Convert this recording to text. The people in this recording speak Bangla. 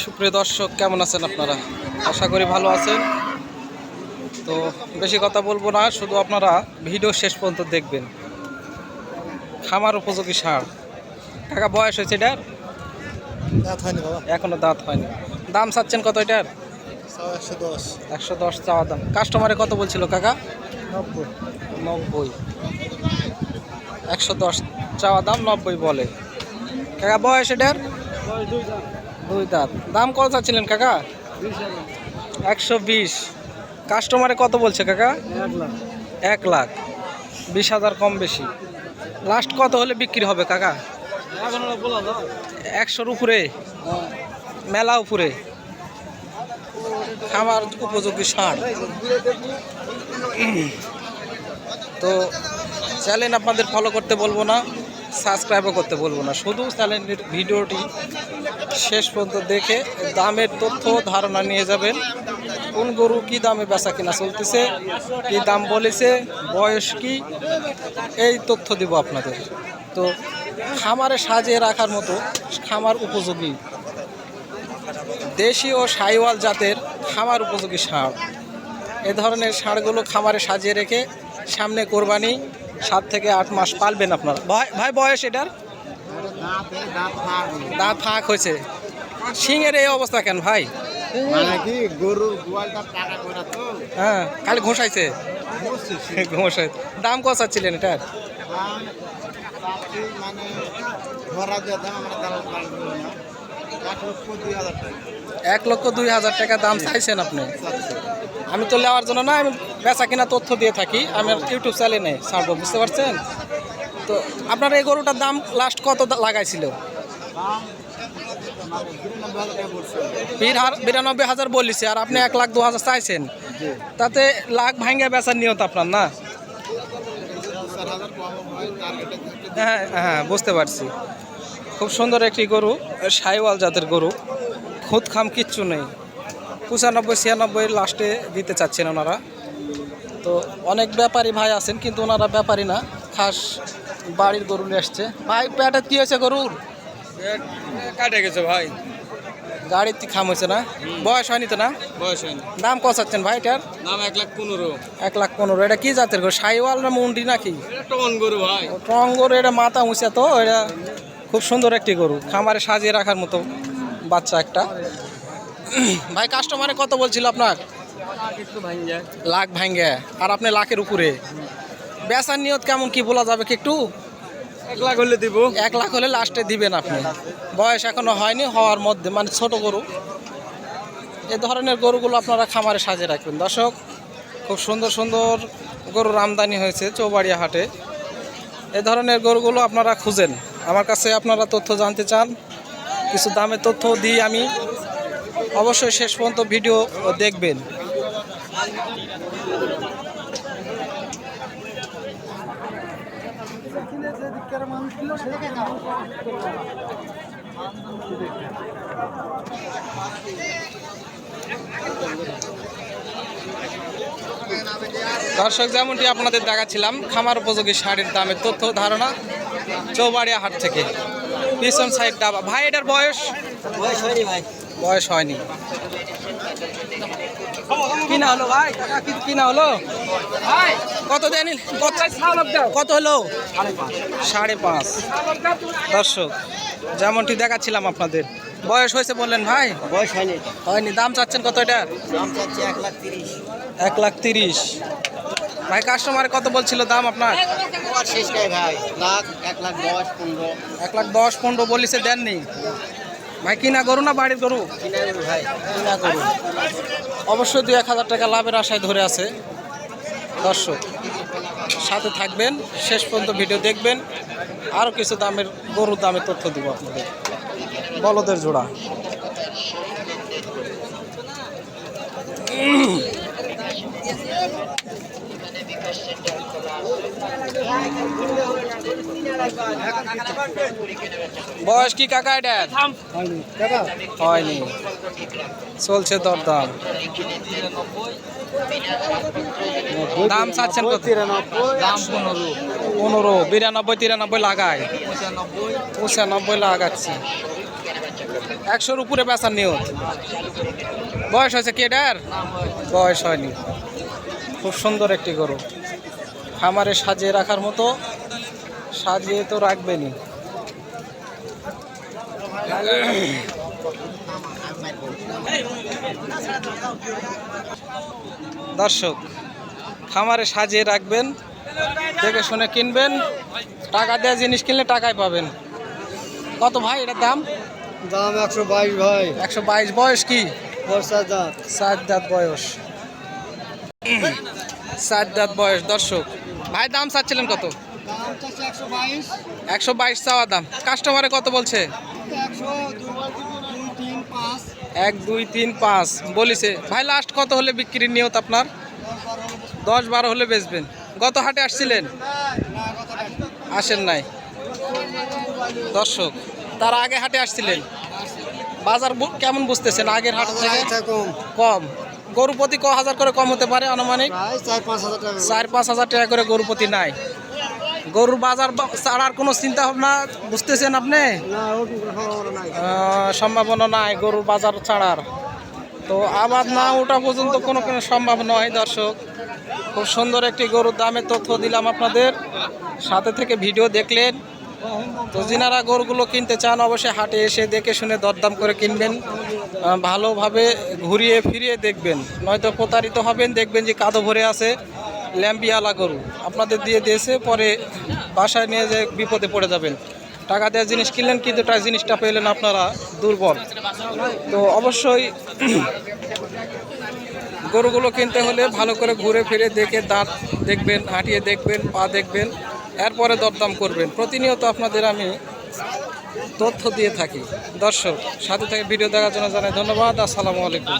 সুপ্রিয় দর্শক, কেমন আছেন আপনারা? আশা করি ভালো আছেন। তো বেশি কথা বলবো না, শুধু আপনারা ভিডিও শেষ পর্যন্ত দেখবেন। খামার উপযোগী ষাঁড়। কাকা বয়স হয়েছে এটার? দাঁত হয়নি বাবা, এখনো দাঁত হয়নি। দাম চাচ্ছেন কত এটার? 110। 110 চাওয়া দাম। কাস্টমারে কত বলছিল কাকা? 90। 90। 110 চাওয়া দাম, 90 বলে। কাকা বয়স এটার? দুই দাঁত। দাম কত চাচ্ছিলেন কাকা? 120। কাস্টমারে কত বলছে কাকা? 1 লাখ। 20,000 কম বেশি। লাস্ট কত হলে বিক্রি হবে কাকা? 100-র উপরে? মেলা উপরে। খামার উপযোগী ষাঁড়। তো চ্যানেল আপনাদের ফলো করতে বলবো না, সাবস্ক্রাইবও করতে বলবো না, শুধু চ্যানেলের ভিডিওটি শেষ পর্যন্ত দেখে দামের তথ্য ধারণা নিয়ে যাবেন। কোন গরু কী দামে বেচা কিনা চলতেছে, কী দাম বলেছে, বয়স কি, এই তথ্য দিব আপনাদের। তো খামারে সাজিয়ে রাখার মতো খামার উপযোগী দেশি ও সাইওয়াল জাতের খামার উপযোগী ষাঁড়। এ ধরনের ষাঁড়গুলো খামারে সাজিয়ে রেখে সামনে কোরবানি 7 থেকে 8 মাস পালবেন আপনারা। ভাই বয়স এটার? দাঁত ফাঁক হয়েছে। শিংয়ের এই অবস্থা কেন ভাই? হ্যাঁ, খালি ঘোষাইছে। ঘোষাই। দাম কত চাচ্ছিলেন এটার? 1,02,000 টাকা দাম চাইছেন আপনি? আমি তো নেওয়ার জন্য না, আমি বেচা কিনা তথ্য দিয়ে থাকি, আমি ইউটিউব চ্যানেলে ছাড়বো, বুঝতে পারছেন? তো আপনার এই গরুটার দাম লাস্ট কত লাগাইছিল? 92,000 বলিছে, আর আপনি 1,02,000 চাইছেন। তাতে লাখ ভাঙ্গা বেচার নিয়ত আপনার না? হ্যাঁ হ্যাঁ, বুঝতে পারছি। খুব সুন্দর একটি গরু, সাইওয়াল জাতের গরু। খুদ খাম কিচ্ছু নেই। 95-96 লাস্টে দিতে চাচ্ছেন ওনারা। তো অনেক ব্যাপারী ভাই আছেন, কিন্তু ওনারা ব্যাপারী না, খাস বাড়ির গরু নিয়ে আসছে। ভাই পেটে কি হয়েছে গরুর? কাটে গেছে ভাই, গাড়িতে খাম হয়েছে না? বয়স হয়নি তো না? বয়স হয়নি। দাম কত চাচ্ছেন ভাই এটার? দাম 1,15,000। 1,15,000। এটা কি জাতের গরু? সাইওয়াল না মুন্ডি নাকি? টন গরু ভাই, টং গরু। এটা মাথা উঁচা, তো এটা খুব সুন্দর একটি গরু, খামারে সাজিয়ে রাখার মতো বাচ্চা একটা। ভাই কাস্টমারে কত বলছিল আপনার? লাখ ভাঙ্গে। আর আপনি লাখের উপরে। বেচার নিয়ত কেমন, কি বলা যাবে কি একটু? 1 লাখ হলে দিব। 1 লাখ হলে লাস্টে দিবেন আপনি? বয়স এখনো হয়নি, হওয়ার মধ্যে, মানে ছোট গরু। এ ধরনের গরুগুলো আপনারা খামারে সাজিয়ে রাখবেন। দর্শক, খুব সুন্দর সুন্দর গরুর আমদানি হয়েছে চৌবাড়িয়া হাটে। এ ধরনের গরুগুলো আপনারা খুঁজেন। আমার কাছে আপনারা তথ্য জানতে চান, কিছু দামের তথ্য দিই আমি। অবশ্যই শেষ পর্যন্ত ভিডিও দেখবেন। দর্শক, যেমনটি আপনাদের দেখাচ্ছিলাম, খামার উপযোগী ষাঁড়ের দামের তথ্য ধারণা চৌবাড়িয়া হাট থেকে। পিছন সাইড ডাবা। ভাই এটার বয়স? হয়নি ভাই। বয়স হয়নি। কিনা হলো ভাই? কিনা হলো? কত দেন? কত হলো? 5.5। দর্শক, যেমনটি দেখাচ্ছিলাম আপনাদের, বয়স হয়েছে বললেন ভাই? বয়স হয়নি। হয়নি। দাম চাচ্ছেন কত এটার? দাম চাচ্ছি 1,30,000। 1,30,000। ভাই কাস্টমারে কত বলছিল দাম আপনার? শেষ নাই ভাই, 1,10,000, 15,000। 1,10,000-15,000 বলিছে, দেননি ভাই? কিনা গরু না বাড়ির গরু? ভাই কিনা গরু। অবশ্যই 2-1,000 টাকা লাভের আশায় ধরে আছে। দর্শক, সাথে থাকবেন, শেষ পর্যন্ত ভিডিও দেখবেন। আরও কিছু দামের গরুর দামের তথ্য দিব আপনাদের। বলদের জোড়া। বয়স কি কাকা এটার? হয়নি। চলছে দরদাম। দাম চাচ্ছেন কত? দাম 15। 15, 92, 93 লাগায়। 95 লাগাচ্ছি। 100-র উপরে বেচার নিয়ত। বয়স হয়েছে কি এটার? বয়স হয়নি। খুব সুন্দর একটি গরু, খামারে সাজিয়ে রাখার মতো, সাজিয়ে তো রাখবেনই। দর্শক, খামারে সাজিয়ে রাখবেন, দেখে শুনে কিনবেন, টাকা দেওয়া জিনিস কিনলে টাকাই পাবেন। কত ভাই এটার দাম? দাম 122 ভাই। 122। বয়স কি? 4 দাঁত। 4 দাঁত বয়স। 4 দাঁত বয়স। দর্শক ভাই দাম চাচ্ছিলেন কত? দাম চাচ্ছে 122। 122 চাওয়া দাম। কাস্টমারে কত বলছে? 1, 2, 3, 5 বলিছে। ভাই লাস্ট কত হলে বিক্রির নিয়ত আপনার? 10-12 হলে বেচবেন। গত হাটে আসছিলেন? আসেন নাই। দর্শক, তার আগে হাটে আসছিলেন? বাজার কেমন বুঝতেছেন আগের হাট থেকে? কম। গরু প্রতি ক হাজার করে কম হতে পারে আনুমানিক? 4-5 হাজার টাকা করে গরু প্রতি নাই। গরুর বাজার ছাড়ার কোনো চিন্তা ভাবনা বুঝতেছেন আপনি? সম্ভাবনা নাই গরুর বাজার ছাড়ার। তো আবাদ না ওঠা পর্যন্ত কোনো সম্ভাবনা নয়। দর্শক, খুব সুন্দর একটি গরুর দামের তথ্য দিলাম আপনাদের, সাথে থেকে ভিডিও দেখলেন। তো যিনারা গরুগুলো কিনতে চান অবশ্যই হাটে এসে দেখে শুনে দরদাম করে কিনবেন, ভালোভাবে ঘুরিয়ে ফিরিয়ে দেখবেন, নয়তো প্রতারিত হবেন। দেখবেন যে কাদো ভরে আছে ল্যাম্বিয়ালা গরু আপনাদের দিয়ে দিয়েছে, পরে বাসায় নিয়ে যে বিপদে পড়ে যাবেন। টাকা দেওয়ার জিনিস কিনলেন কিন্তু জিনিসটা পেলেন আপনারা দুর্বল। তো অবশ্যই গরুগুলো কিনতে হলে ভালো করে ঘুরে ফিরে দেখে দাঁত দেখবেন, হাঁটিয়ে দেখবেন, পা দেখবেন, এরপরে দরদাম করবেন। প্রতিনিয়ত আপনাদের আমি তথ্য দিয়ে থাকি। দর্শক, সাথে থেকে ভিডিও দেখার জন্য জানাই ধন্যবাদ। আসসালামু আলাইকুম।